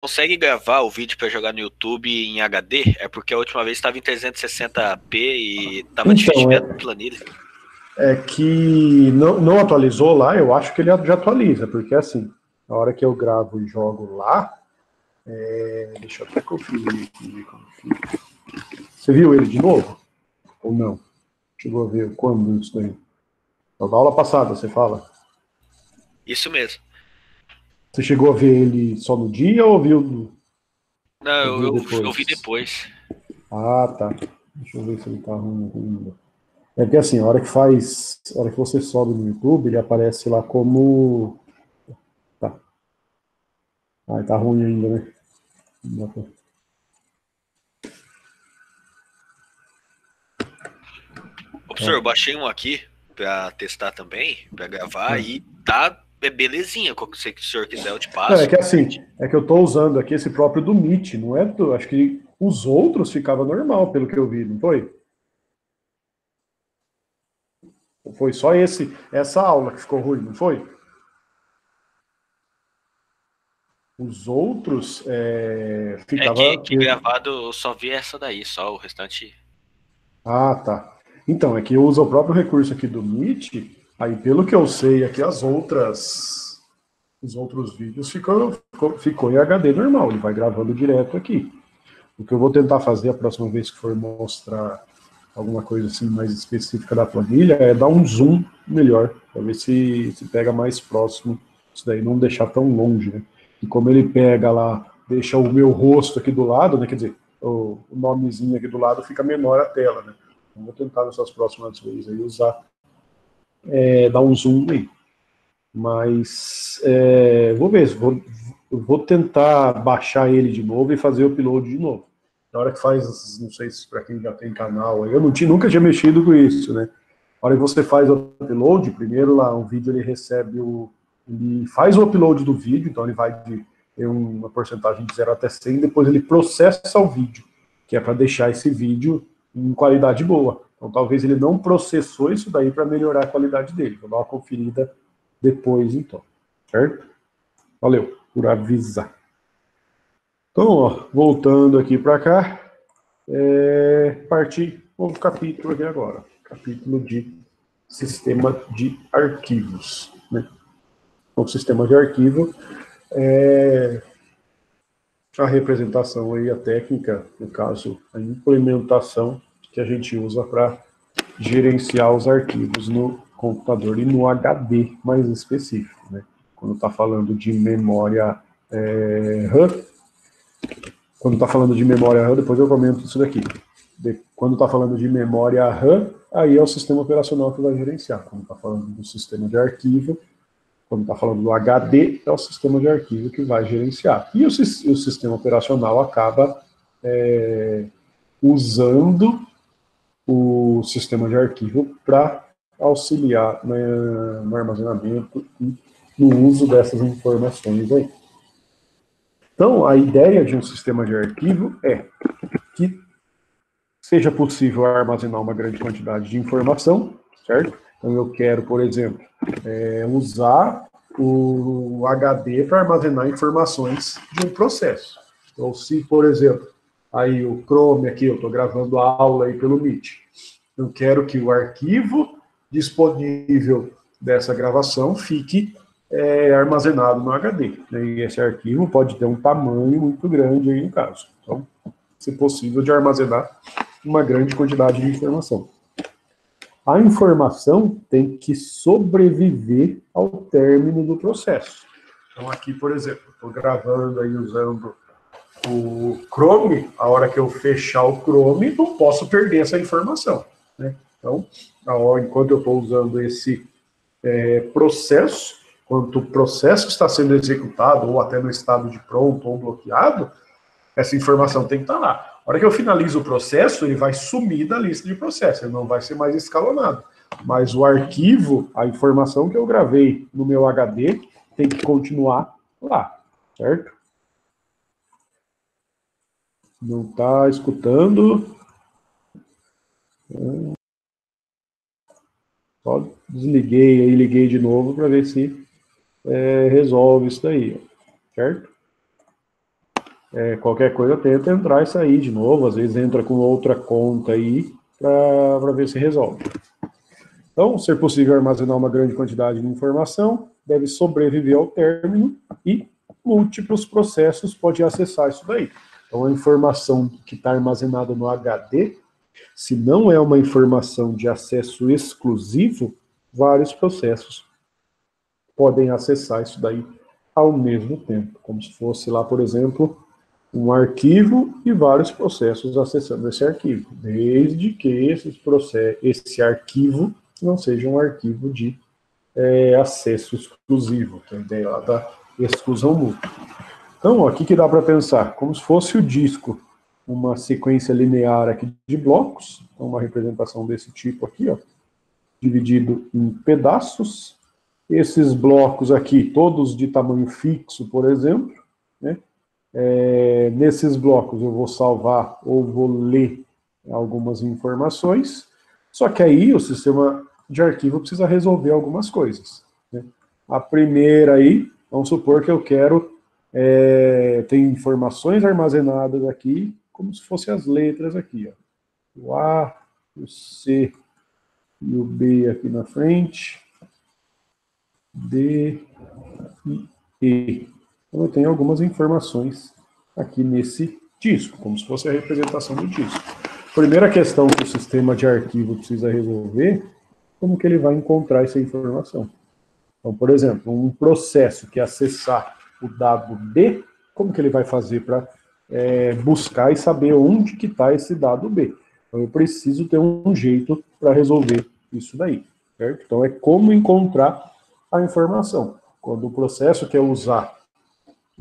consegue gravar o vídeo para jogar no YouTube em HD? É porque a última vez estava em 360p e tava difícil de Então, ver a planilha. é que não atualizou lá, eu acho que ele já atualiza, porque assim, na hora que eu gravo e jogo lá, deixa eu até conferir aqui como fica. Você viu ele de novo? Ou não? Chegou a ver quando isso daí? Na aula passada, você fala? Isso mesmo. Você chegou a ver ele só no dia Não, ou viu eu vi depois? depois. Ah, tá. Deixa eu ver se ele tá ruim. É porque assim, a hora que você sobe no YouTube, ele aparece lá como. Tá. Ah, tá ruim ainda, né? Não dá pra- Ô, professor, eu baixei um aqui para testar também, para gravar, Ah. e tá belezinha. Se o senhor quiser, eu te Não, é passo. que assim, é que eu tô usando aqui esse próprio do Meet, não é do, acho que os outros ficava normal, pelo que eu vi, não foi? Foi só essa aula que ficou ruim, não foi? Os outros É ficava. que gravado eu só vi essa daí, só o restante. Ah, tá. Então, é que usa o próprio recurso aqui do Meet, aí pelo que eu sei, aqui os outros vídeos ficou em HD normal, ele vai gravando direto aqui. O que eu vou tentar fazer a próxima vez que for mostrar alguma coisa assim mais específica da planilha é dar um zoom melhor, para ver se pega mais próximo, isso daí não deixar tão longe, né? E como ele pega lá, deixa o meu rosto aqui do lado, né? Quer dizer, o nomezinho aqui do lado fica menor a tela, né? Então, vou tentar nessas próximas vezes aí usar, dar um zoom aí. Mas vou ver, vou tentar baixar ele de novo e fazer o upload de novo. Na hora que faz, não sei se para quem já tem canal, eu nunca tinha mexido com isso, né? Na hora que você faz o upload, primeiro lá o vídeo ele faz o upload do vídeo, então ele vai ter uma porcentagem de 0 até 100, depois ele processa o vídeo, que é para deixar esse vídeo em qualidade boa. Então talvez ele não processou isso daí para melhorar a qualidade dele. Vou dar uma conferida depois, então. Certo? Valeu por avisar. Então, ó, voltando aqui para cá, partir novo capítulo aqui agora. Capítulo de sistema de arquivos. Né? O sistema de arquivo é a representação aí, a técnica, no caso, a implementação que a gente usa para gerenciar os arquivos no computador e no HD mais específico. Né? Quando está falando de memória RAM, quando está falando de memória RAM, depois eu comento isso daqui. Quando está falando de memória RAM, aí é o sistema operacional que vai gerenciar. Quando está falando do sistema de arquivo, quando está falando do HD, é o sistema de arquivo que vai gerenciar. E o sistema operacional acaba usando o sistema de arquivo para auxiliar no armazenamento e no uso dessas informações aí. Então, a ideia de um sistema de arquivo é que seja possível armazenar uma grande quantidade de informação, certo? Então, eu quero, por exemplo, usar o HD para armazenar informações de um processo. Então, se, por exemplo, aí o Chrome aqui, eu estou gravando a aula aí pelo Meet, eu quero que o arquivo disponível dessa gravação fique armazenado no HD. Né? E esse arquivo pode ter um tamanho muito grande aí no caso. Então, se possível, de armazenar uma grande quantidade de informação. A informação tem que sobreviver ao término do processo. Então, aqui, por exemplo, estou gravando aí usando o Chrome, a hora que eu fechar o Chrome, não posso perder essa informação. Né? Então, enquanto eu estou usando esse processo, enquanto o processo está sendo executado, ou até no estado de pronto ou bloqueado, essa informação tem que estar lá. A hora que eu finalizo o processo, ele vai sumir da lista de processos, ele não vai ser mais escalonado. Mas o arquivo, a informação que eu gravei no meu HD, tem que continuar lá, certo? Não está escutando? Só desliguei e liguei de novo para ver se resolve isso daí, certo? Qualquer coisa tenta entrar e sair de novo, às vezes entra com outra conta aí, para ver se resolve. Então, ser possível armazenar uma grande quantidade de informação, deve sobreviver ao término e múltiplos processos podem acessar isso daí. Então, a informação que está armazenada no HD, se não é uma informação de acesso exclusivo, vários processos podem acessar isso daí ao mesmo tempo, como se fosse lá, por exemplo, um arquivo e vários processos acessando esse arquivo, desde que esse arquivo não seja um arquivo de acesso exclusivo, que é a ideia lá da exclusão mútua. Então, ó, o que dá para pensar? Como se fosse o disco, uma sequência linear aqui de blocos, então uma representação desse tipo aqui, ó, dividido em pedaços. Esses blocos aqui, todos de tamanho fixo, por exemplo, né? Nesses blocos eu vou salvar ou vou ler algumas informações, só que aí o sistema de arquivo precisa resolver algumas coisas, né? A primeira aí, vamos supor que eu quero, tem informações armazenadas aqui, como se fossem as letras aqui, ó. O A, o C e o B aqui na frente, D e E. Então eu tenho algumas informações aqui nesse disco, como se fosse a representação do disco. Primeira questão que o sistema de arquivo precisa resolver, como que ele vai encontrar essa informação. Então, por exemplo, um processo que acessar o dado B, como que ele vai fazer para buscar e saber onde que está esse dado B? Então eu preciso ter um jeito para resolver isso daí, certo? Então é como encontrar a informação. Quando o processo quer usar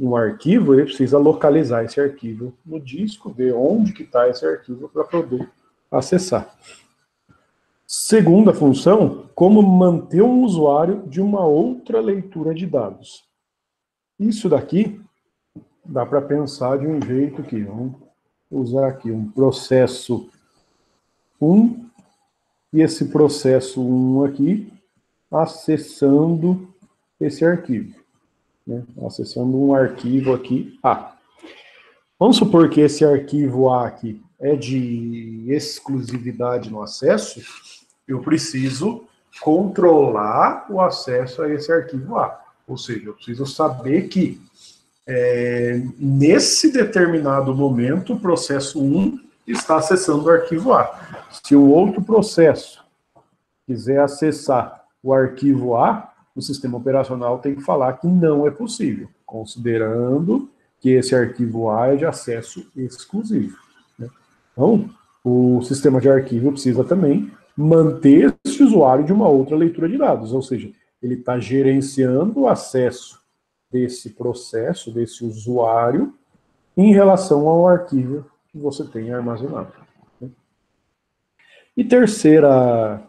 um arquivo, ele precisa localizar esse arquivo no disco, ver onde que está esse arquivo para poder acessar. Segunda função, como manter um usuário de uma outra leitura de dados. Isso daqui dá para pensar de um jeito que, vamos usar aqui um processo 1, e esse processo 1 aqui acessando esse arquivo, né? Acessando um arquivo aqui A. Vamos supor que esse arquivo A aqui é de exclusividade no acesso, eu preciso controlar o acesso a esse arquivo A. Ou seja, eu preciso saber que nesse determinado momento o processo 1 está acessando o arquivo A. Se o outro processo quiser acessar o arquivo A, o sistema operacional tem que falar que não é possível, considerando que esse arquivo A é de acesso exclusivo, né? Então, o sistema de arquivo precisa também manter esse usuário de uma outra leitura de dados, ou seja, ele está gerenciando o acesso desse processo, desse usuário, em relação ao arquivo que você tem armazenado, né? E terceira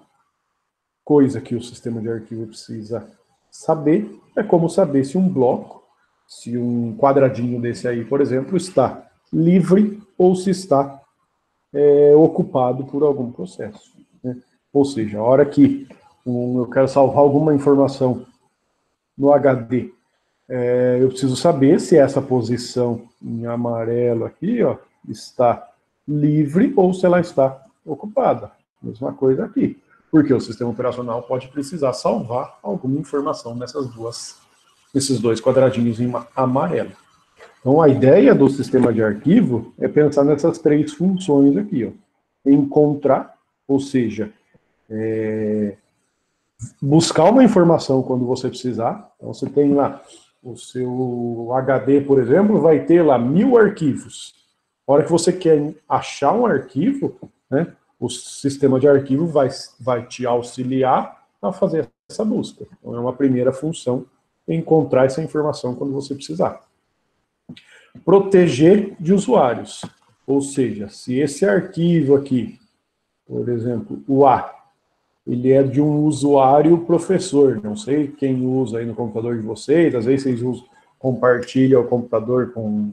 coisa que o sistema de arquivo precisa saber é como saber se um bloco, se um quadradinho desse aí, por exemplo, está livre ou se está ocupado por algum processo, né? Ou seja, a hora que eu quero salvar alguma informação no HD, eu preciso saber se essa posição em amarelo aqui, ó, está livre ou se ela está ocupada. Mesma coisa aqui, porque o sistema operacional pode precisar salvar alguma informação nesses dois quadradinhos em amarelo. Então, a ideia do sistema de arquivo é pensar nessas três funções aqui, ó. Encontrar, ou seja, buscar uma informação quando você precisar. Então, você tem lá o seu HD, por exemplo, vai ter lá 1000 arquivos. A hora que você quer achar um arquivo, né, o sistema de arquivo vai te auxiliar a fazer essa busca. Então, é uma primeira função, encontrar essa informação quando você precisar. Proteger de usuários. Ou seja, se esse arquivo aqui, por exemplo, o A, ele é de um usuário professor, não sei quem usa aí no computador de vocês, às vezes vocês compartilham o computador com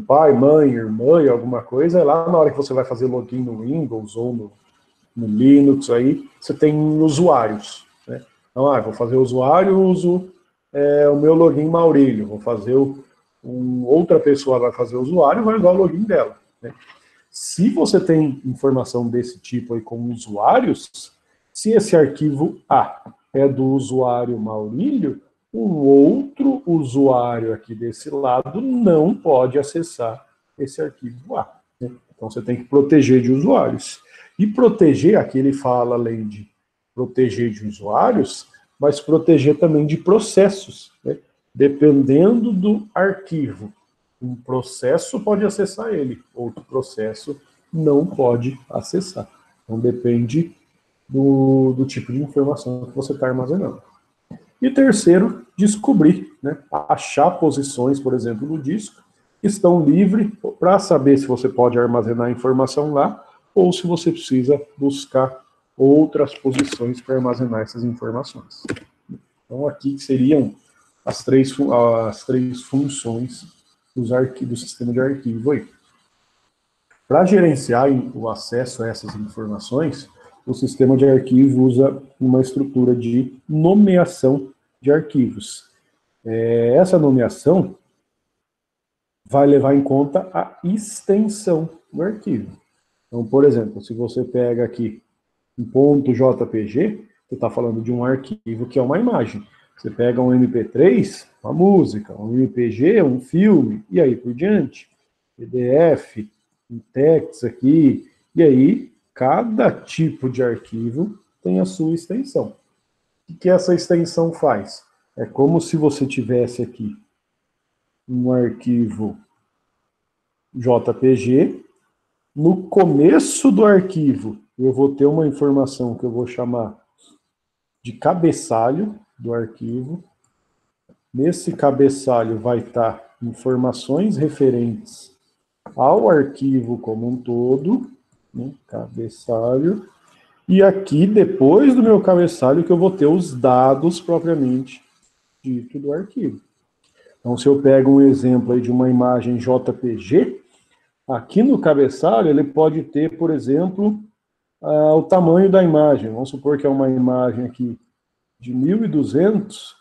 pai, mãe, irmã e alguma coisa, lá na hora que você vai fazer login no Windows ou no Linux, aí você tem usuários, né? Então, vou fazer usuário, uso o meu login Maurílio, vou fazer outra pessoa vai fazer o usuário, vai usar o login dela, né? Se você tem informação desse tipo aí com usuários, se esse arquivo A é do usuário Maurílio, um outro usuário aqui desse lado não pode acessar esse arquivo A, né? Então você tem que proteger de usuários. E proteger, aqui ele fala, além de proteger de usuários, mas proteger também de processos, né? Dependendo do arquivo, um processo pode acessar ele, outro processo não pode acessar. Então depende do tipo de informação que você está armazenando. E terceiro, descobrir, né? Achar posições, por exemplo, no disco, que estão livres para saber se você pode armazenar a informação lá ou se você precisa buscar outras posições para armazenar essas informações. Então aqui seriam as três funções do sistema de arquivo aí. Para gerenciar o acesso a essas informações, o sistema de arquivo usa uma estrutura de nomeação de arquivos. Essa nomeação vai levar em conta a extensão do arquivo. Então, por exemplo, se você pega aqui um .jpg, você está falando de um arquivo que é uma imagem. Você pega um MP3, uma música, um MPG, um filme, e aí por diante. PDF, um text aqui, e aí cada tipo de arquivo tem a sua extensão. O que essa extensão faz? É como se você tivesse aqui um arquivo JPG, no começo do arquivo eu vou ter uma informação que eu vou chamar de cabeçalho do arquivo. Nesse cabeçalho vai estar informações referentes ao arquivo como um todo, né, cabeçalho. E aqui, depois do meu cabeçalho, que eu vou ter os dados propriamente dito do arquivo. Então, se eu pego um exemplo aí de uma imagem JPG, aqui no cabeçalho ele pode ter, por exemplo, o tamanho da imagem. Vamos supor que é uma imagem aqui de 1200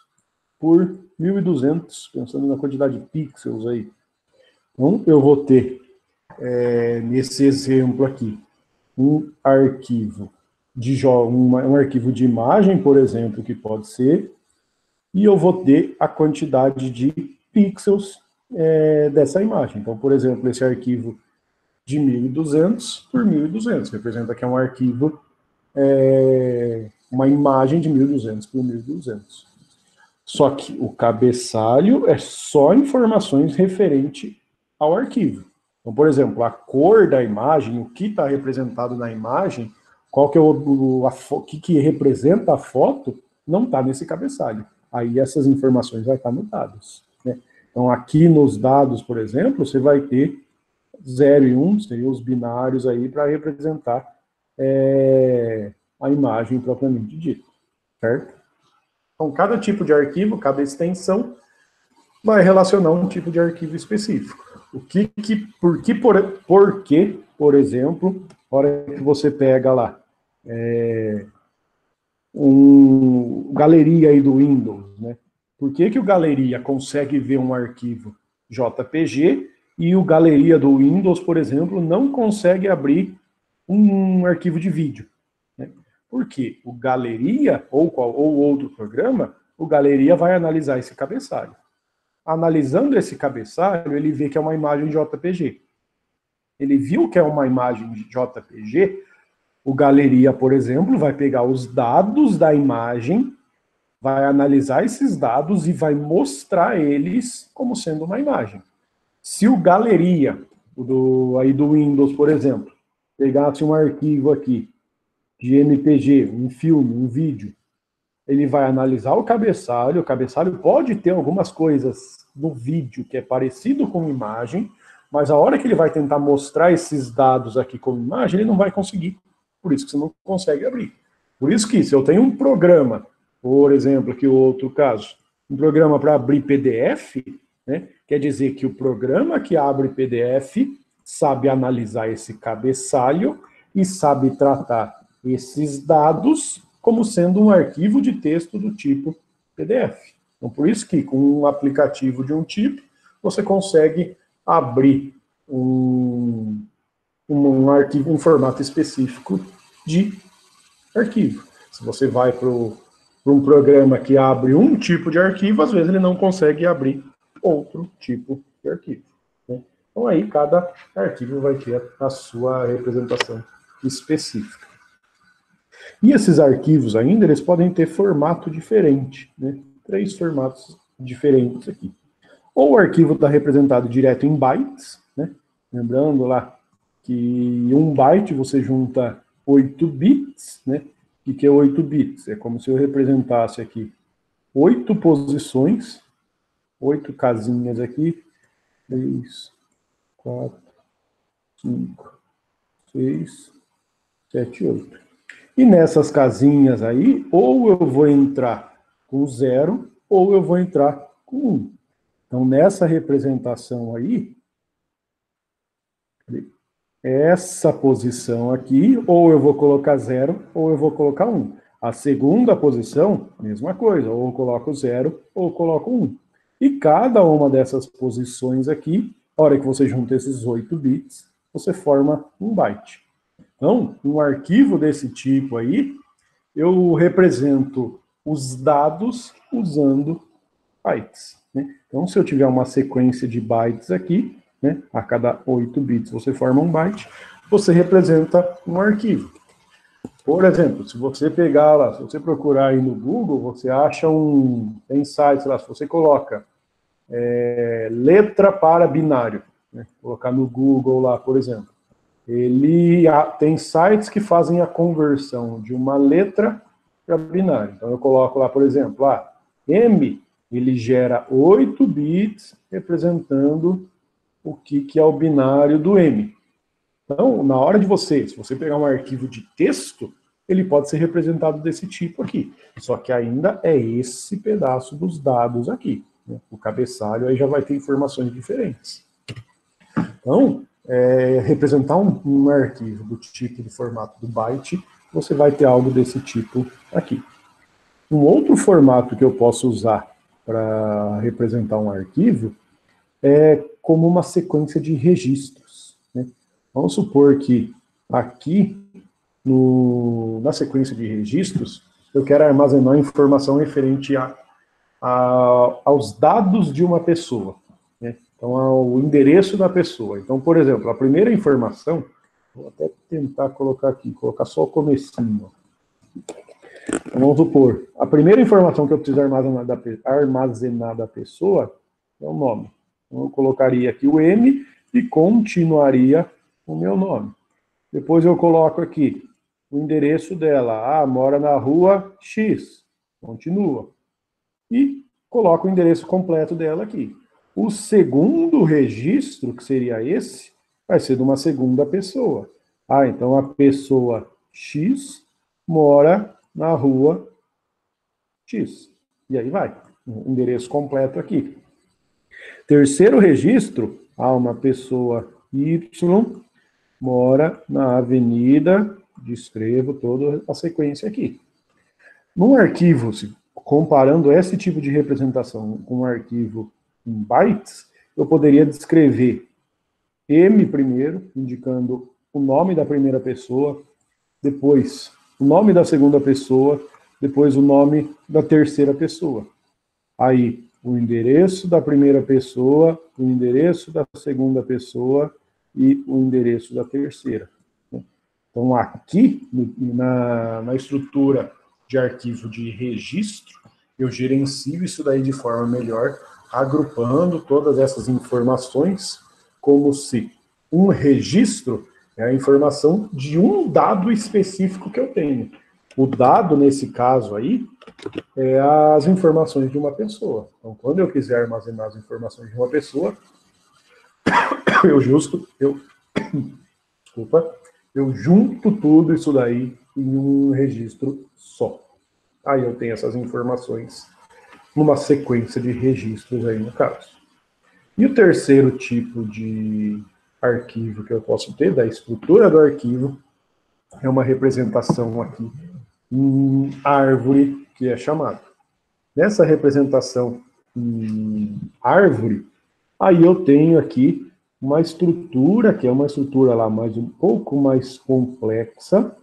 por 1200, pensando na quantidade de pixels aí. Então, eu vou ter, nesse exemplo aqui, um arquivo um arquivo de imagem, por exemplo, que pode ser, e eu vou ter a quantidade de pixels dessa imagem. Então, por exemplo, esse arquivo de 1200 por 1200, representa que é um arquivo, uma imagem de 1200 por 1200. Só que o cabeçalho é só informações referentes ao arquivo. Então, por exemplo, a cor da imagem, o que está representado na imagem, qual que é o que representa a foto, não está nesse cabeçalho. Aí essas informações vai estar nos dados, né? Então, aqui nos dados, por exemplo, você vai ter 0 e 1, seriam os binários aí para representar a imagem propriamente dita, certo? Então, cada tipo de arquivo, cada extensão, vai relacionar um tipo de arquivo específico. Por que, por exemplo, na hora que você pega lá galeria aí do Windows, né? Por que o galeria consegue ver um arquivo JPG e o galeria do Windows, por exemplo, não consegue abrir um arquivo de vídeo, né? Porque o galeria, ou outro programa, o galeria vai analisar esse cabeçalho. Analisando esse cabeçalho, ele vê que é uma imagem JPG. Ele viu que é uma imagem JPG, o galeria, por exemplo, vai pegar os dados da imagem, vai analisar esses dados e vai mostrar eles como sendo uma imagem. Se o galeria do Windows, por exemplo, pegasse um arquivo aqui de MPG, um filme, um vídeo, ele vai analisar o cabeçalho pode ter algumas coisas no vídeo que é parecido com imagem, mas a hora que ele vai tentar mostrar esses dados aqui como imagem, ele não vai conseguir. Por isso que você não consegue abrir. Por isso que, se eu tenho um programa, por exemplo, aqui o outro caso, um programa para abrir PDF, né, quer dizer que o programa que abre PDF sabe analisar esse cabeçalho e sabe tratar esses dados como sendo um arquivo de texto do tipo PDF. Então, por isso que, com um aplicativo de um tipo, você consegue abrir um arquivo, um formato específico de arquivo. Se você vai para um programa que abre um tipo de arquivo, às vezes ele não consegue abrir outro tipo de arquivo, né? Então aí cada arquivo vai ter a sua representação específica. E esses arquivos ainda, eles podem ter formato diferente, né? 3 formatos diferentes aqui. Ou o arquivo está representado direto em bytes, né? Lembrando lá que em 1 byte você junta 8 bits, né? O que é 8 bits? É como se eu representasse aqui 8 posições, 8 casinhas aqui, 3, 4, 5, 6, 7, 8. E nessas casinhas aí, ou eu vou entrar com 0, ou eu vou entrar com 1. Então, nessa representação aí, essa posição aqui, ou eu vou colocar 0, ou eu vou colocar 1. A segunda posição, mesma coisa, ou eu coloco 0, ou eu coloco 1. E cada uma dessas posições aqui, a hora que você junta esses 8 bits, você forma um byte. Então, um arquivo desse tipo aí, eu represento os dados usando bytes, né? Então, se eu tiver uma sequência de bytes aqui, né, a cada 8 bits você forma um byte, você representa um arquivo. Por exemplo, se você pegar lá, se você procurar aí no Google, você acha tem sites lá, se você coloca letra para binário, né, colocar no Google lá, por exemplo, ele tem sites que fazem a conversão de uma letra para binário. Então eu coloco lá, por exemplo, M, ele gera 8 bits representando o que é o binário do M. Então, na hora de se você pegar um arquivo de texto, ele pode ser representado desse tipo aqui. Só que ainda é esse pedaço dos dados aqui, né? O cabeçalho aí já vai ter informações diferentes. Então, representar um arquivo do tipo do formato do byte, você vai ter algo desse tipo aqui. Um outro formato que eu posso usar para representar um arquivo é como uma sequência de registros, né? Vamos supor que aqui, na sequência de registros, eu quero armazenar informação referente aos dados de uma pessoa, né? Então, ao endereço da pessoa. Então, por exemplo, a primeira informação, vou até tentar colocar aqui, colocar só o comecinho. Então, vamos supor, a primeira informação que eu preciso armazenar da pessoa é o nome. Então, eu colocaria aqui o M e continuaria o meu nome. Depois eu coloco aqui o endereço dela. Mora na rua X. Continua. E coloco o endereço completo dela aqui. O segundo registro, que seria esse, vai ser de uma segunda pessoa. Então a pessoa X mora na rua X. E aí vai. O endereço completo aqui. Terceiro registro, uma pessoa Y mora na avenida, descrevo toda a sequência aqui. Num arquivo, comparando esse tipo de representação com um arquivo em bytes, eu poderia descrever M primeiro, indicando o nome da primeira pessoa, depois o nome da segunda pessoa, depois o nome da terceira pessoa. Aí, o endereço da primeira pessoa, o endereço da segunda pessoa e o endereço da terceira. Então, aqui, na estrutura de arquivo de registro, eu gerencio isso daí de forma melhor, agrupando todas essas informações como se um registro é a informação de um dado específico que eu tenho. O dado, nesse caso aí, é as informações de uma pessoa. Então, quando eu quiser armazenar as informações de uma pessoa, eu junto tudo isso daí em um registro só. Aí eu tenho essas informações numa sequência de registros aí no caso. E o terceiro tipo de arquivo que eu posso ter, da estrutura do arquivo, é uma representação aqui em árvore, que é chamado. Nessa representação em árvore, Aí eu tenho aqui uma estrutura, que é uma estrutura lá um pouco mais complexa,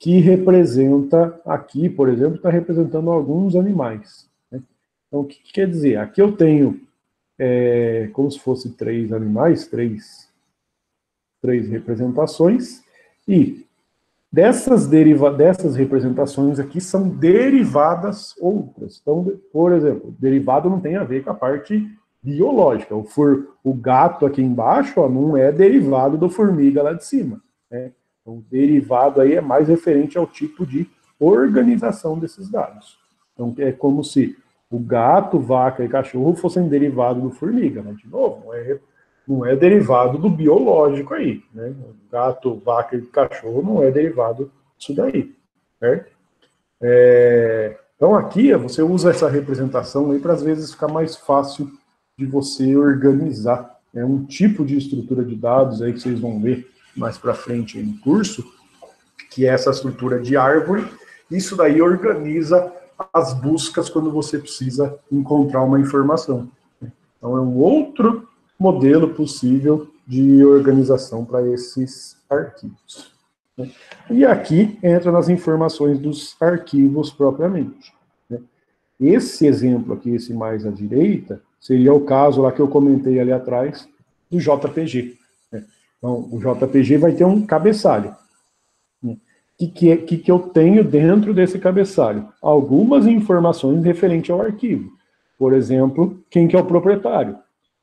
que representa, aqui, por exemplo, está representando alguns animais, né? Então, o que quer dizer? Aqui eu tenho, como se fosse 3 animais, três representações, e dessas representações aqui são derivadas outras. Então, por exemplo, derivado não tem a ver com a parte biológica. O gato aqui embaixo, ó, não é derivado do formiga lá de cima, né? Então, o derivado aí é mais referente ao tipo de organização desses dados. Então, é como se o gato, vaca e cachorro fossem derivados do formiga, mas, de novo, não é derivado do biológico aí, né? Gato, vaca e cachorro não é derivado disso daí, certo? Então, aqui, você usa essa representação aí para, às vezes, ficar mais fácil de você organizar. É um tipo de estrutura de dados aí que vocês vão ver mais para frente aí no curso, que é essa estrutura de árvore. Isso daí organiza as buscas quando você precisa encontrar uma informação. Então, é um outro modelo possível de organização para esses arquivos. E aqui entra nas informações dos arquivos propriamente. Esse exemplo aqui, esse mais à direita, seria o caso lá que eu comentei ali atrás, do JPG. Então, o JPG vai ter um cabeçalho. O que eu tenho dentro desse cabeçalho? Algumas informações referentes ao arquivo. Por exemplo, quem que é o proprietário?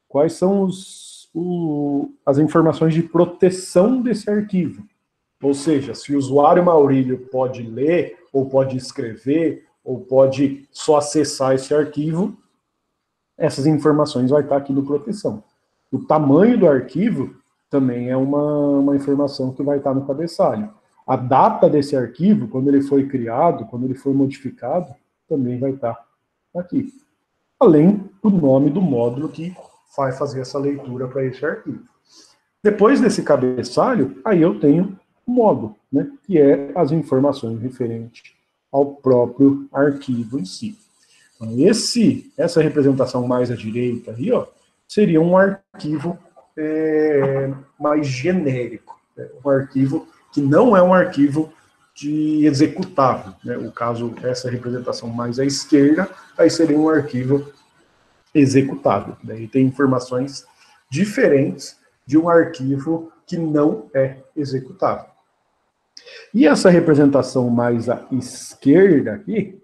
Quais são as informações de proteção desse arquivo? Ou seja, se o usuário Maurílio pode ler, ou pode escrever, ou pode só acessar esse arquivo, essas informações vão estar aqui no proteção. O tamanho do arquivo também é uma informação que vai estar no cabeçalho. A data desse arquivo, quando ele foi criado, quando ele foi modificado, também vai estar aqui. Além do nome do módulo que vai fazer essa leitura para esse arquivo. Depois desse cabeçalho, aí eu tenho o módulo, né, que é as informações referentes ao próprio arquivo em si. Então, essa representação mais à direita aí, ó, seria um arquivo mais genérico, né, um arquivo que não é um arquivo de executável, né? O caso, essa representação mais à esquerda, aí seria um arquivo executável. Daí tem informações diferentes de um arquivo que não é executável. E essa representação mais à esquerda aqui,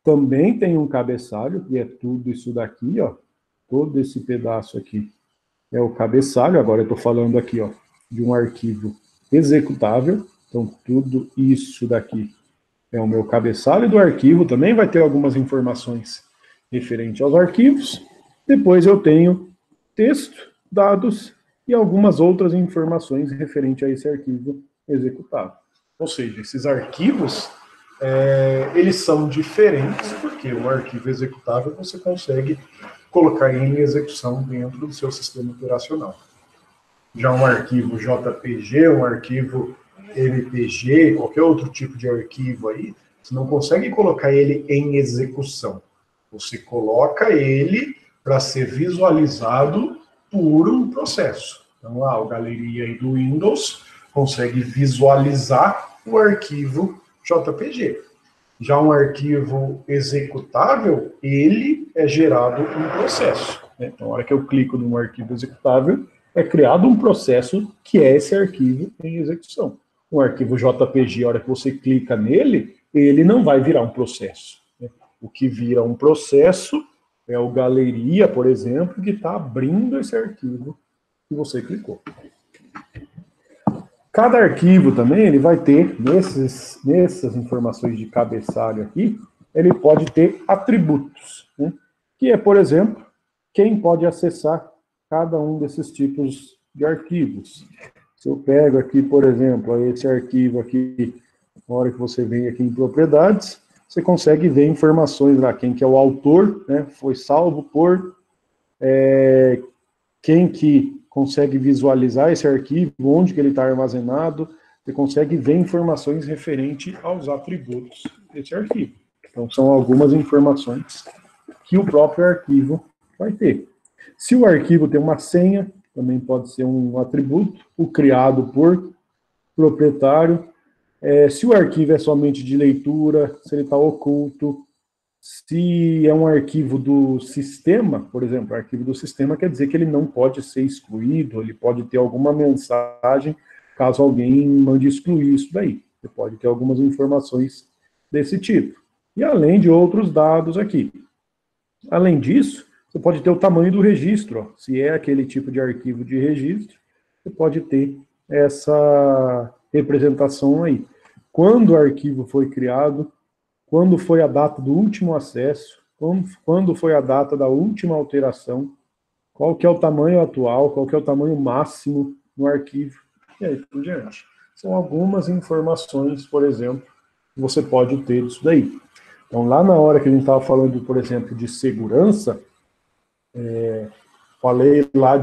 também tem um cabeçalho, e é tudo isso daqui, ó, todo esse pedaço aqui é o cabeçalho. Agora eu estou falando aqui, ó, de um arquivo executável. Então, tudo isso daqui é o meu cabeçalho do arquivo. Também vai ter algumas informações referentes aos arquivos. Depois eu tenho texto, dados e algumas outras informações referentes a esse arquivo executável. Ou seja, esses arquivos, eles são diferentes, porque o arquivo executável você consegue colocar em execução dentro do seu sistema operacional. Já um arquivo JPG, um arquivo MPG, qualquer outro tipo de arquivo aí, você não consegue colocar ele em execução. Você coloca ele para ser visualizado por um processo. Então, a galeria aí do Windows consegue visualizar o arquivo JPG. Já um arquivo executável, ele é gerado um processo. Então, na hora que eu clico num arquivo executável, é criado um processo que é esse arquivo em execução. Um arquivo JPG, a hora que você clica nele, ele não vai virar um processo. O que vira um processo é o galeria, por exemplo, que está abrindo esse arquivo que você clicou. Cada arquivo também, ele vai ter, nessas informações de cabeçalho aqui, ele pode ter atributos, né? Que é, por exemplo, quem pode acessar cada um desses tipos de arquivos. Se eu pego aqui, por exemplo, esse arquivo aqui, na hora que você vem aqui em propriedades, você consegue ver informações lá, quem que é o autor, né? Foi salvo por, quem que consegue visualizar esse arquivo, onde que ele está armazenado, você consegue ver informações referentes aos atributos desse arquivo. Então, são algumas informações que o próprio arquivo vai ter. Se o arquivo tem uma senha, também pode ser um atributo, o criado por proprietário. Se o arquivo é somente de leitura, se ele está oculto, se é um arquivo do sistema, por exemplo, arquivo do sistema quer dizer que ele não pode ser excluído, ele pode ter alguma mensagem caso alguém mande excluir isso daí. Você pode ter algumas informações desse tipo. E além de outros dados aqui. Além disso, você pode ter o tamanho do registro. Ó. Se é aquele tipo de arquivo de registro, você pode ter essa representação aí. Quando o arquivo foi criado, quando foi a data do último acesso, quando foi a data da última alteração, qual que é o tamanho atual, qual que é o tamanho máximo no arquivo, e aí por diante. São algumas informações, por exemplo, que você pode ter disso daí. Então, lá na hora que a gente estava falando, por exemplo, de segurança, falei lá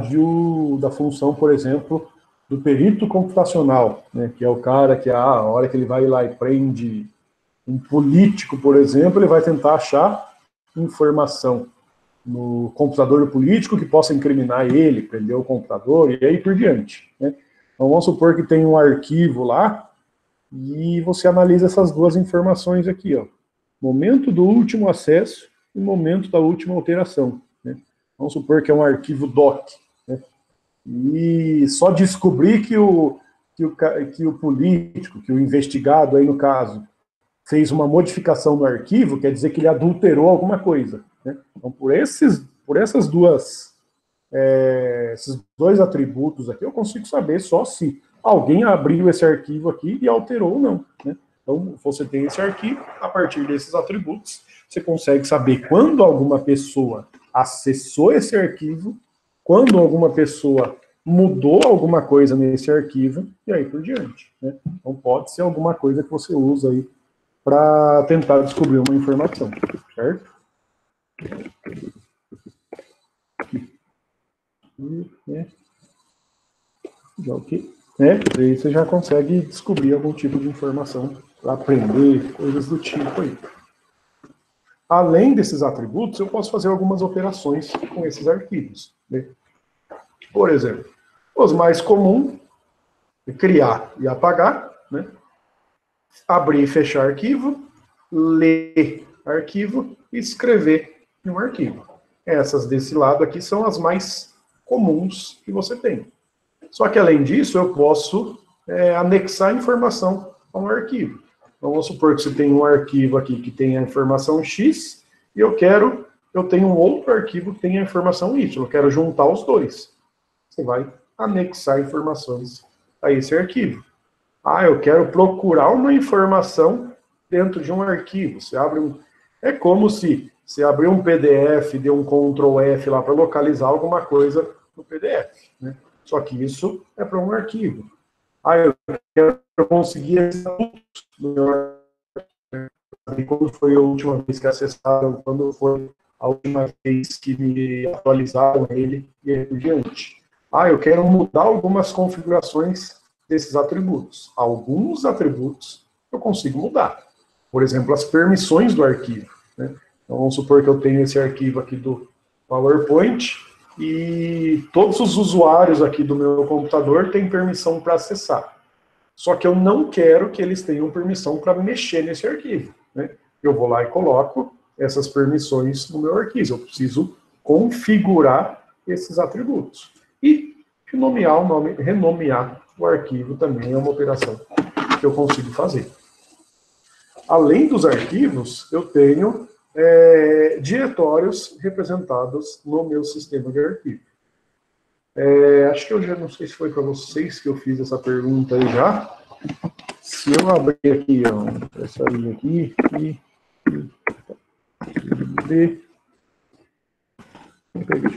da função, por exemplo, do perito computacional, né, que é o cara que, a hora que ele vai lá e prende um político, por exemplo, ele vai tentar achar informação no computador do político que possa incriminar ele, prender o computador e aí por diante. Né? Então, vamos supor que tem um arquivo lá e você analisa essas duas informações aqui, ó. Momento do último acesso e momento da última alteração. Né? Vamos supor que é um arquivo doc. Né? E só descobrir que o político, que o investigado aí no caso, fez uma modificação no arquivo, quer dizer que ele adulterou alguma coisa. Né? Então, esses dois atributos aqui, eu consigo saber só se alguém abriu esse arquivo aqui e alterou ou não. Né? Então, você tem esse arquivo, a partir desses atributos, você consegue saber quando alguma pessoa acessou esse arquivo, quando alguma pessoa mudou alguma coisa nesse arquivo, e aí por diante. Né? Então, pode ser alguma coisa que você usa aí para tentar descobrir uma informação, certo? Já ok. Aí você já consegue descobrir algum tipo de informação para aprender, coisas do tipo aí. Além desses atributos, eu posso fazer algumas operações com esses arquivos. Né? Por exemplo, os mais comuns, criar e apagar, né? Abrir e fechar arquivo, ler arquivo e escrever em um arquivo. Essas desse lado aqui são as mais comuns que você tem. Só que, além disso, eu posso anexar informação a um arquivo. Então, vamos supor que você tem um arquivo aqui que tem a informação X e eu tenho um outro arquivo que tem a informação Y. Eu quero juntar os dois. Você vai anexar informações a esse arquivo. Eu quero procurar uma informação dentro de um arquivo. Você abre é como se você abrir um PDF, dê um Ctrl F lá para localizar alguma coisa no PDF. Né? Só que isso é para um arquivo. Eu quero conseguir estatutos do meu arquivo. Quando foi a última vez que acessaram, quando foi a última vez que me atualizaram ele e aí por diante. Eu quero mudar algumas configurações desses atributos. Alguns atributos eu consigo mudar. Por exemplo, as permissões do arquivo. Né? Então, vamos supor que eu tenho esse arquivo aqui do PowerPoint e todos os usuários aqui do meu computador têm permissão para acessar. Só que eu não quero que eles tenham permissão para mexer nesse arquivo. Né? Eu vou lá e coloco essas permissões no meu arquivo. Eu preciso configurar esses atributos. E renomear o arquivo também é uma operação que eu consigo fazer. Além dos arquivos, eu tenho diretórios representados no meu sistema de arquivo. Acho que eu já não sei se foi para vocês que eu fiz essa pergunta aí já. Se eu abrir aqui, essa linha aqui, deixa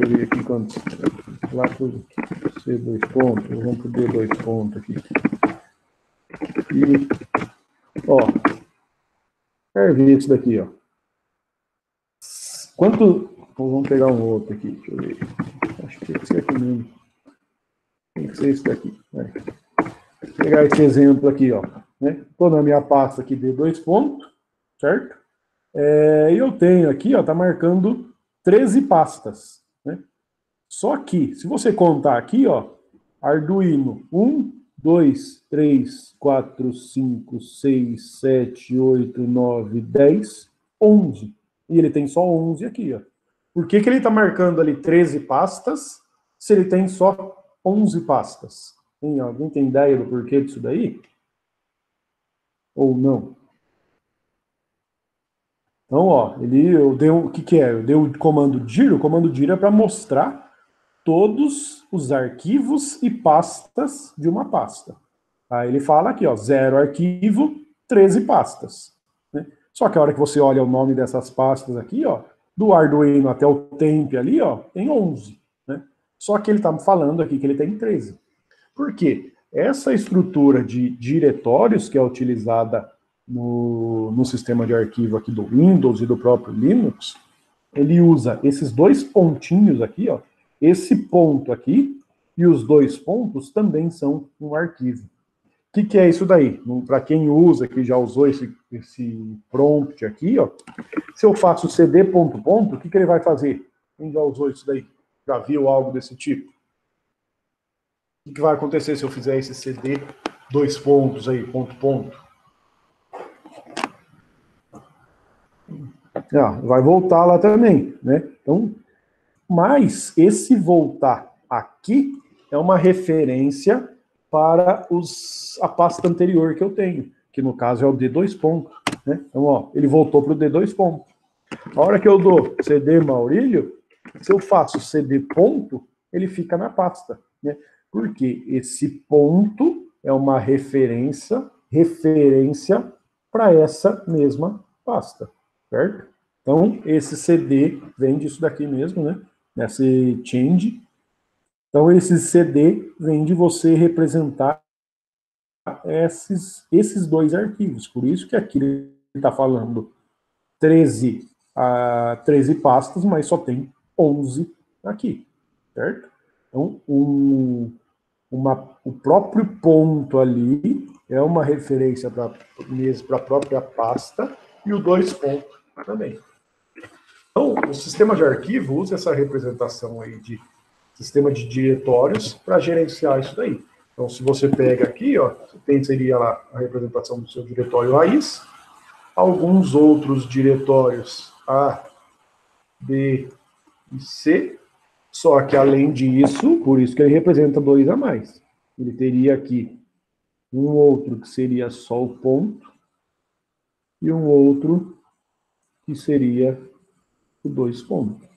eu ver aqui quantos. Lá para o C2 pontos, vamos para o D2 pontos aqui. E, quero ver isso daqui, Vamos pegar um outro aqui, deixa eu ver. Acho que esse aqui mesmo. Tem que ser esse daqui. Né? Vou pegar esse exemplo aqui, Estou na minha pasta aqui D2 pontos, certo? E eu tenho aqui, tá marcando 13 pastas, né? Só que, se você contar aqui, ó, Arduino 1, 2, 3, 4, 5, 6, 7, 8, 9, 10, 11. E ele tem só 11 aqui, ó. Por que ele está marcando ali 13 pastas se ele tem só 11 pastas? Alguém tem ideia do porquê disso daí? Ou não? Então, ó, o que é? Eu dei o comando dir. O comando dir é para mostrar todos os arquivos e pastas de uma pasta. Aí ele fala aqui, ó, 0 arquivo, 13 pastas. Né? Só que a hora que você olha o nome dessas pastas aqui, ó, do Arduino até o temp ali, ó, tem 11. Né? Só que ele está falando aqui que ele tem 13. Por quê? Essa estrutura de diretórios que é utilizada no sistema de arquivo aqui do Windows e do próprio Linux, ele usa esses dois pontinhos aqui, ó, esse ponto aqui e os dois pontos também são um arquivo. O que é isso daí? Para quem usa, que já usou esse prompt aqui, ó, se eu faço cd ponto ponto, o que ele vai fazer? Quem já usou isso daí? Já viu algo desse tipo? O que vai acontecer se eu fizer esse cd dois pontos aí, ponto ponto? Vai voltar lá também, né? Então, mas esse voltar aqui é uma referência para a pasta anterior que eu tenho, que no caso é o D2 ponto. Né? Então, ó, ele voltou para o D2 ponto. A hora que eu dou CD Maurílio, se eu faço CD ponto, ele fica na pasta. Né? Porque esse ponto é uma referência para essa mesma pasta, certo? Então, esse CD vem disso daqui mesmo, né? Nesse change. Então, esse CD vem de você representar esses dois arquivos. Por isso que aqui ele está falando 13 pastas, mas só tem 11 aqui, certo? Então, o próprio ponto ali é uma referência para a própria pasta e o dois pontos também. Então, o sistema de arquivo usa essa representação aí de sistema de diretórios para gerenciar isso daí. Então, se você pega aqui, ó, seria lá a representação do seu diretório raiz, alguns outros diretórios A, B e C, só que além disso, por isso que ele representa 2 a mais. Ele teria aqui um outro que seria só o ponto e um outro que seria o 2 pontos.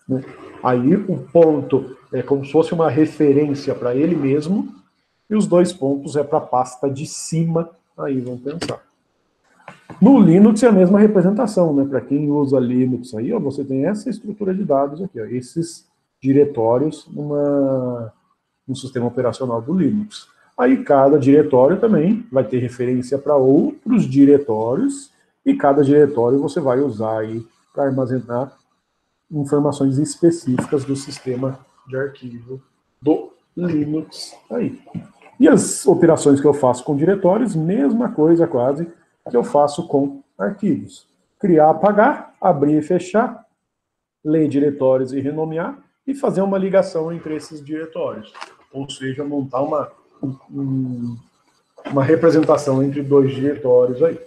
Né? Aí o ponto é como se fosse uma referência para ele mesmo e os 2 pontos é para a pasta de cima. Aí vamos pensar. No Linux é a mesma representação, né? Para quem usa Linux aí, ó, você tem essa estrutura de dados aqui, ó, esses diretórios no sistema operacional do Linux. Aí cada diretório também vai ter referência para outros diretórios e cada diretório você vai usar aí para armazenar informações específicas do sistema de arquivo do Linux aí. E as operações que eu faço com diretórios, mesma coisa quase que eu faço com arquivos. Criar, apagar, abrir e fechar, ler diretórios e renomear, e fazer uma ligação entre esses diretórios. Ou seja, montar uma representação entre 2 diretórios aí.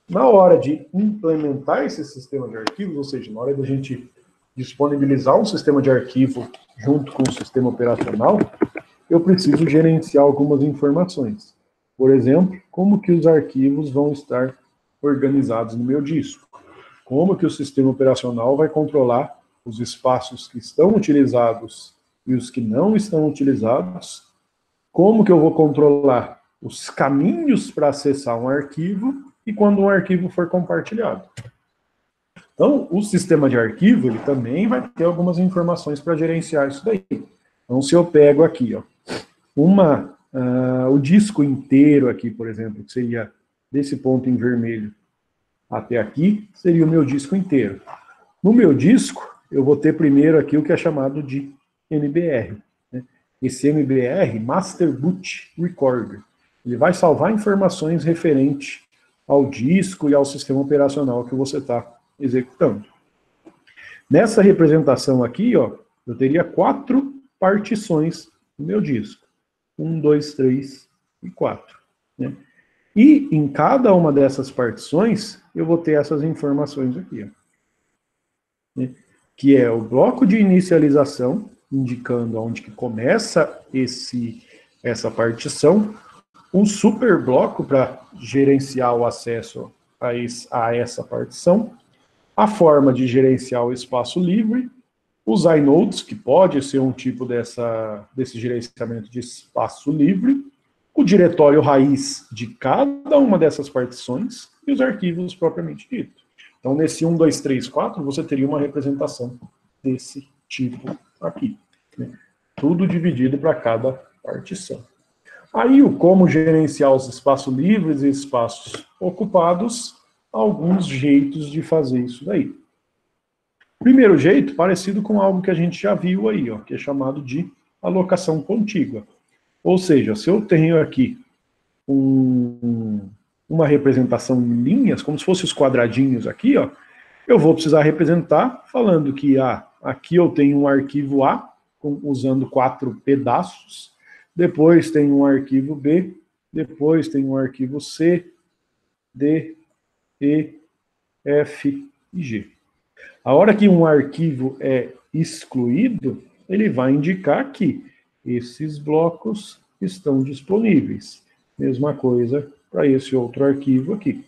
Na hora de implementar esse sistema de arquivos, ou seja, na hora da gente disponibilizar um sistema de arquivo junto com o sistema operacional, eu preciso gerenciar algumas informações. Por exemplo, como que os arquivos vão estar organizados no meu disco? Como que o sistema operacional vai controlar os espaços que estão utilizados e os que não estão utilizados? Como que eu vou controlar os caminhos para acessar um arquivo e quando um arquivo for compartilhado? Então, o sistema de arquivo, ele também vai ter algumas informações para gerenciar isso daí. Então, se eu pego aqui, ó, o disco inteiro aqui, por exemplo, que seria desse ponto em vermelho até aqui, seria o meu disco inteiro. No meu disco, eu vou ter primeiro aqui o que é chamado de MBR. Né? Esse MBR, Master Boot Recorder, ele vai salvar informações referentes ao disco e ao sistema operacional que você está executando. Nessa representação aqui, ó, Eu teria 4 partições no meu disco. 1, 2, 3 e 4. Né? E em cada uma dessas partições, eu vou ter essas informações aqui. Ó, né? Que é o bloco de inicialização, indicando onde que começa essa partição, um super bloco para gerenciar o acesso a essa partição, a forma de gerenciar o espaço livre, os inodes, que pode ser um tipo desse gerenciamento de espaço livre, o diretório raiz de cada uma dessas partições e os arquivos propriamente dito. Então, nesse 1, 2, 3, 4, você teria uma representação desse tipo aqui. Né? Tudo dividido para cada partição. Aí, o como gerenciar os espaços livres e espaços ocupados, alguns jeitos de fazer isso daí. Primeiro jeito, parecido com algo que a gente já viu aí, ó, que é chamado de alocação contígua. Ou seja, se eu tenho aqui uma representação em linhas, como se fossem os quadradinhos aqui, ó, eu vou precisar representar falando que aqui eu tenho um arquivo A, usando 4 pedaços, depois tem um arquivo B, depois tem um arquivo C, D, E, F e G. A hora que um arquivo é excluído, ele vai indicar que esses blocos estão disponíveis. Mesma coisa para esse outro arquivo aqui.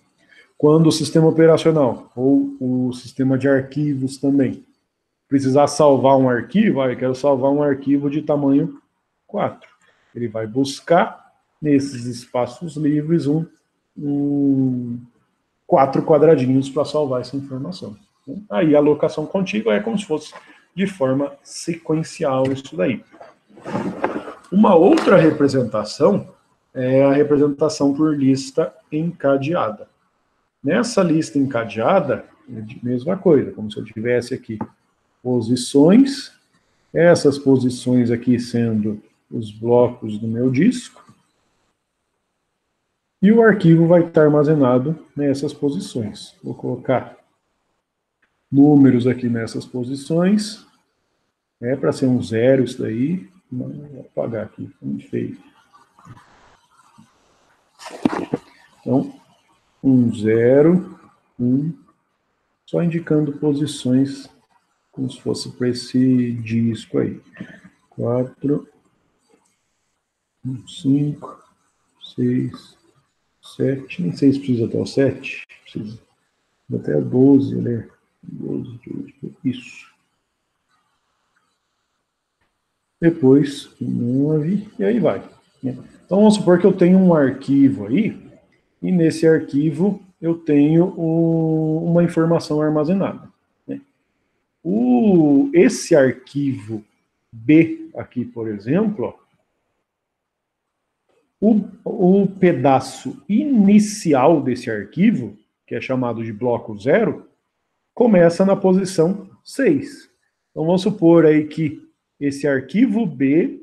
Quando o sistema operacional, ou o sistema de arquivos também, precisar salvar um arquivo, eu quero salvar um arquivo de tamanho 4. Ele vai buscar, nesses espaços livres, 4 quadradinhos para salvar essa informação. Aí a alocação contígua é como se fosse de forma sequencial isso daí. Uma outra representação é a representação por lista encadeada. Nessa lista encadeada, é a mesma coisa, como se eu tivesse aqui posições, essas posições aqui sendo os blocos do meu disco, e o arquivo vai estar armazenado nessas posições. Vou colocar números aqui nessas posições, para ser um 0 isso daí, vou apagar aqui, muito feio. Então, 1, 0, 1, só indicando posições como se fosse para esse disco aí. 4, 5, 6, 7, nem sei se precisa até o 7, precisa até 12, né? 12, isso. Depois, 9, e aí vai. Então, vamos supor que eu tenho um arquivo aí, e nesse arquivo eu tenho uma informação armazenada. Esse arquivo B aqui, por exemplo, o pedaço inicial desse arquivo, que é chamado de bloco 0, começa na posição 6. Então, vamos supor aí que esse arquivo B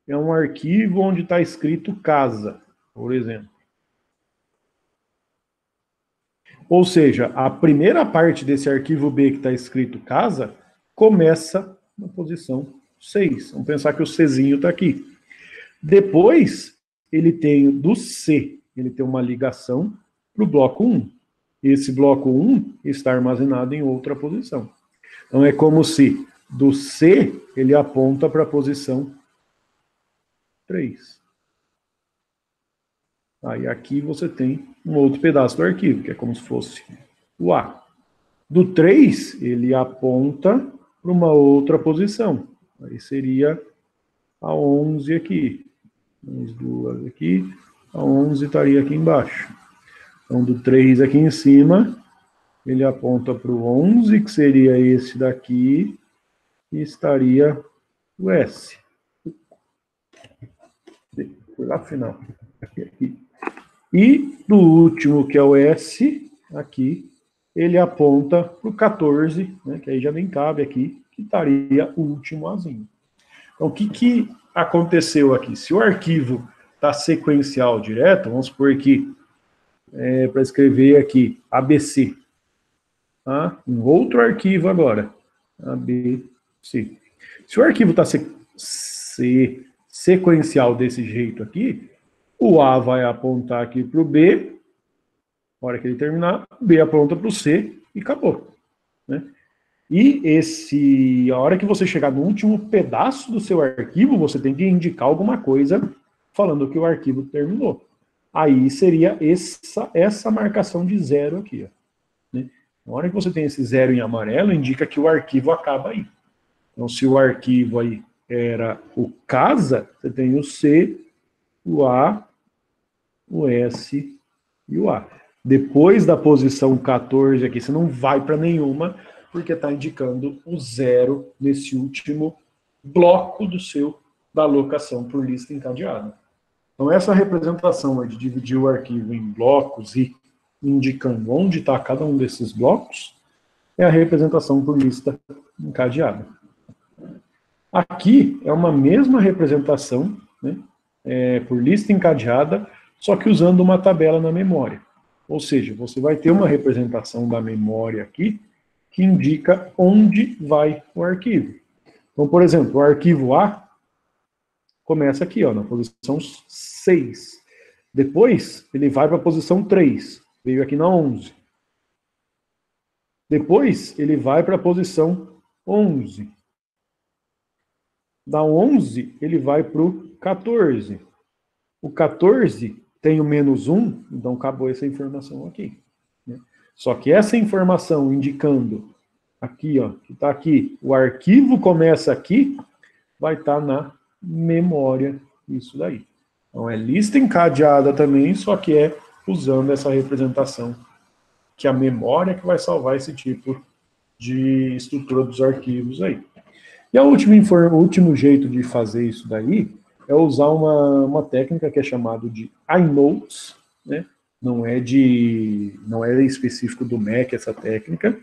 é um arquivo onde está escrito casa, por exemplo. Ou seja, a primeira parte desse arquivo B que está escrito casa começa na posição 6. Vamos pensar que o Czinho está aqui. Depois, ele tem do C, ele tem uma ligação para o bloco 1. Esse bloco 1 está armazenado em outra posição. Então, é como se do C ele aponta para a posição 3. Aí aqui você tem um outro pedaço do arquivo, que é como se fosse o A. Do 3, ele aponta para uma outra posição. Aí seria a 11 aqui. Mais 2 aqui. A 11 estaria aqui embaixo. Então, do 3 aqui em cima, ele aponta para o 11, que seria esse daqui, e estaria o S. Foi lá no final. Aqui. E do último, que é o S, aqui, ele aponta para o 14, né, que aí já nem cabe aqui, que estaria o último Azinho. Então, o que aconteceu aqui? Se o arquivo está sequencial direto, vamos supor que, para escrever aqui, ABC, tá? Um outro arquivo agora, ABC. Se o arquivo está sequencial desse jeito aqui, o A vai apontar aqui para o B, na hora que ele terminar, o B aponta para o C e acabou. Né? E a hora que você chegar no último pedaço do seu arquivo, você tem que indicar alguma coisa falando que o arquivo terminou. Aí seria essa marcação de 0 aqui. Ó, né? Na hora que você tem esse 0 em amarelo, indica que o arquivo acaba aí. Então, se o arquivo aí era o casa, você tem o C, o A, o S e o A. Depois da posição 14 aqui, você não vai para nenhuma, porque está indicando o 0 nesse último bloco da alocação por lista encadeada. Então, essa representação de dividir o arquivo em blocos e indicando onde está cada um desses blocos é a representação por lista encadeada. Aqui é uma mesma representação, né, por lista encadeada, só que usando uma tabela na memória. Ou seja, você vai ter uma representação da memória aqui que indica onde vai o arquivo. Então, por exemplo, o arquivo A começa aqui, ó, na posição 6. Depois, ele vai para a posição 3. Veio aqui na 11. Depois, ele vai para a posição 11. Da 11, ele vai para o 14. O 14 tem o -1, então acabou essa informação aqui. Né? Só que essa informação indicando aqui, ó, que está aqui, o arquivo começa aqui, vai estar na memória isso daí. Então é lista encadeada também, só que é usando essa representação, que é a memória que vai salvar esse tipo de estrutura dos arquivos aí. E o último jeito de fazer isso daí é usar uma técnica que é chamada de inodes, né? Não é específico do Mac essa técnica.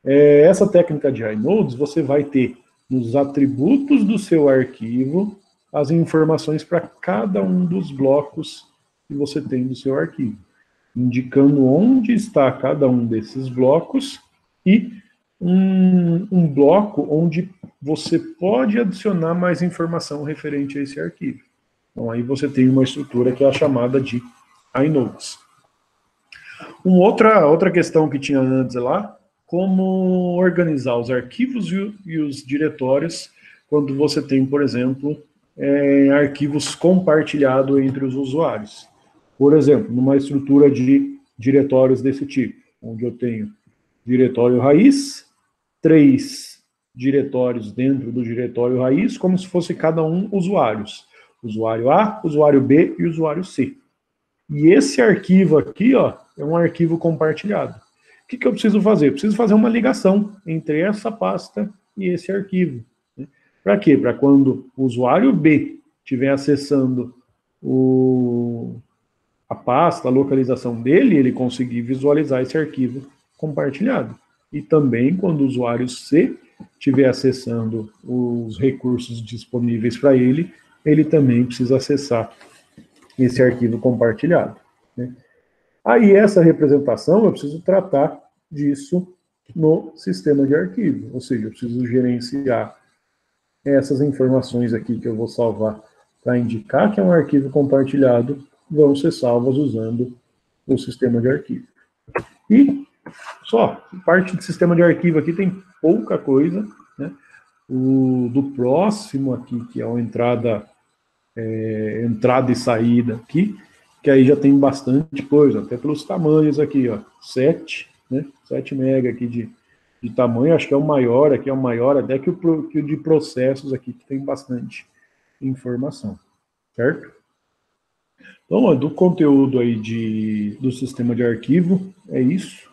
Essa técnica de inodes, você vai ter nos atributos do seu arquivo as informações para cada um dos blocos que você tem do seu arquivo, indicando onde está cada um desses blocos e um bloco onde você pode adicionar mais informação referente a esse arquivo. Então aí você tem uma estrutura que é a chamada de inodes. Outra questão que tinha antes lá, como organizar os arquivos e os diretórios quando você tem, por exemplo, arquivos compartilhados entre os usuários. Por exemplo, numa estrutura de diretórios desse tipo, onde eu tenho diretório raiz, 3 diretórios dentro do diretório raiz, como se fosse cada um usuários. Usuário A, usuário B e usuário C. E esse arquivo aqui, ó, é um arquivo compartilhado. O que eu preciso fazer? Eu preciso fazer uma ligação entre essa pasta e esse arquivo. Né? Para quê? Para quando o usuário B estiver acessando a pasta, a localização dele, ele conseguir visualizar esse arquivo compartilhado. E também quando o usuário C estiver acessando os recursos disponíveis para ele, ele também precisa acessar esse arquivo compartilhado. Né? Aí essa representação, eu preciso tratar disso no sistema de arquivo, ou seja, eu preciso gerenciar essas informações aqui que eu vou salvar para indicar que é um arquivo compartilhado, vão ser salvas usando o sistema de arquivo. E só, parte do sistema de arquivo aqui tem pouca coisa, né? O do próximo aqui, que é a entrada e saída aqui, que aí já tem bastante coisa, até pelos tamanhos aqui, ó, 7, né? 7 MB aqui de tamanho, acho que é o maior, aqui é o maior até que o de processos aqui, que tem bastante informação, certo? Então, ó, do conteúdo aí do sistema de arquivo, é isso.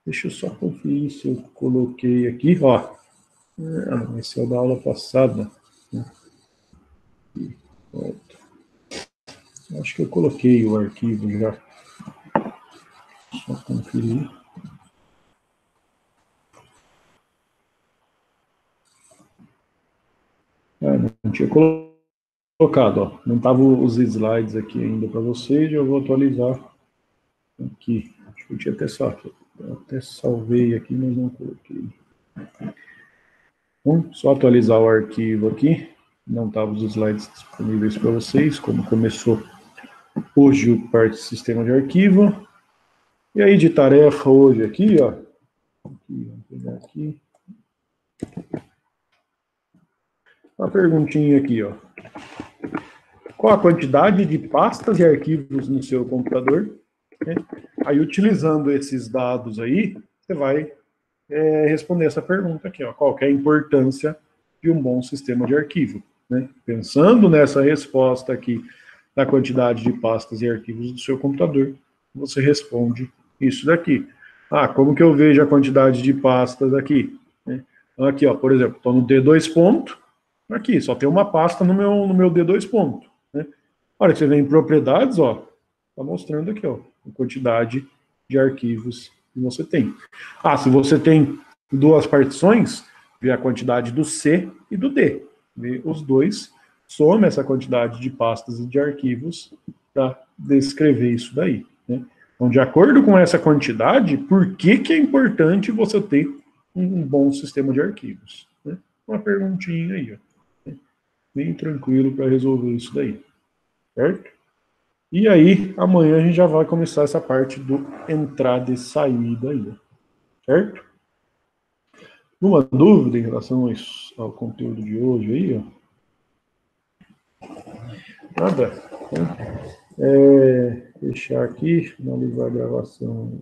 Deixa eu só conferir se eu coloquei aqui, ó. Esse é o da aula passada. Acho que eu coloquei o arquivo já. Só conferir. Não tinha colocado, ó. Não estavam os slides aqui ainda para vocês, eu vou atualizar aqui. Acho que eu tinha até salvei aqui, mas não coloquei. Vamos só atualizar o arquivo aqui. Não estavam os slides disponíveis para vocês, como começou hoje o parte do sistema de arquivo. E aí de tarefa hoje aqui, ó. Vamos pegar aqui. Uma perguntinha aqui, ó. Qual a quantidade de pastas e arquivos no seu computador? Aí, utilizando esses dados aí, você vai responder essa pergunta aqui, ó. Qual que é a importância de um bom sistema de arquivo? Né? Pensando nessa resposta aqui da quantidade de pastas e arquivos do seu computador, você responde isso daqui. Ah, como que eu vejo a quantidade de pastas aqui? Aqui, ó, por exemplo, estou no D2 ponto, aqui, só tem uma pasta no meu D2 ponto. Né? A hora que você vem em propriedades, ó, está mostrando aqui, ó, a quantidade de arquivos que você tem. Ah, se você tem duas partições, vê a quantidade do C e do D. Vê os dois, soma essa quantidade de pastas e de arquivos para descrever isso daí. Né? Então, de acordo com essa quantidade, por que é importante você ter um bom sistema de arquivos? Né? Uma perguntinha aí, ó. Bem tranquilo para resolver isso daí. Certo? E aí, amanhã a gente já vai começar essa parte do entrada e saída aí. Certo? Uma dúvida em relação ao conteúdo de hoje aí, ó? Nada. Fechar aqui, finalizar a gravação